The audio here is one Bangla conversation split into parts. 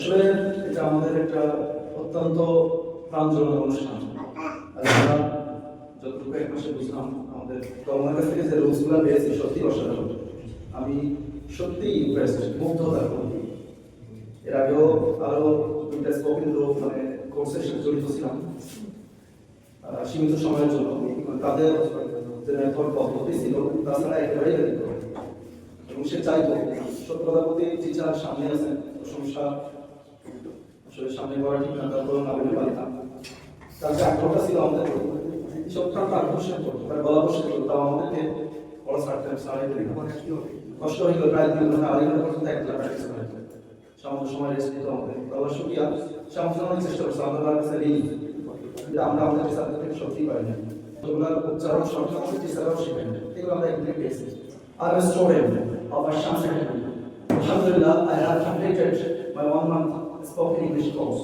আসলে এটা আমাদের একটা অত্যন্ত প্রাঞ্জল অনুষ্ঠান। আমরা যতটুকু এক মাসে বুঝলাম আমাদের আমার কাছ থেকে যে রুলসগুলো পেয়েছি সত্যি অসাধারণ। আমি সত্যি ইমপ্রেসড, মুগ্ধতা করি। এর আগেও আরো দুইটা স্পোকেন মানে কোর্সের সাথে জড়িত ছিলাম সীমিত সময়ের জন্য। তাদের যে মেথড পদ্ধতি ছিল তাছাড়া একেবারেই ব্যতিক্রম এবং সে চাইতো সত্য কথা বলতে টিচার সামনে আছেন, প্রশংসা আসলে সামনে করা ঠিক না, তারপর না বলে পারতাম। তার যে আগ্রহটা ছিল আমাদের সত্যটা আকর্ষণ করতো, তার গলা বসে করতো, তাও আমাদেরকে পড়া ছাড়তে সারাই করি কষ্ট হয়ে গেল। প্রায় 2 ঘন্টা 2.5 ঘন্টা পর্যন্ত একটা প্র্যাকটিস করে সামান্য সময় রেস্ট নিতে আমাদের। আল্লাহ শুকরিয়া, সামান্য অনেক চেষ্টা করছে আল্লাহর কাছে ঋণী যে আমরা আমাদের টিচারদের থেকে সত্যিই পারি না। এগুলোর উচ্চারণ সঠিক আমাদের টিচাররাও শিখেন, এগুলো আমরা এখানে পেয়েছি। I'm a student of Ashams Academy. Alhamdulillah, I have completed my 1-month spoken English course.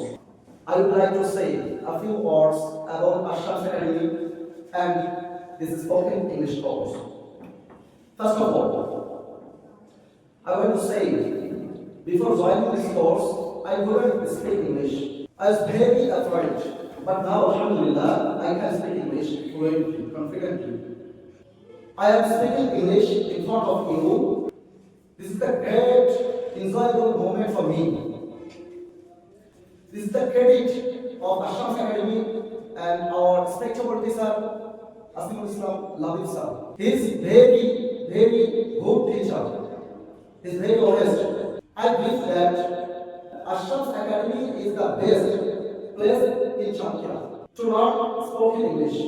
I would like to say a few words about Ashams Academy and this spoken English course. First of all, I want to say, before joining this course, I couldn't speak English. I was very afraid, but now, alhamdulillah, I can speak English fluently, confidently. I am speaking English in front of you. This is the great, enjoyable moment for me. This is the credit of Ashams Academy and our respectable teacher, Asimul Islam Labib sir. He is very, very good teacher. He is very honest. I believe that Ashams Academy is the best place in Chankia to learn spoken English.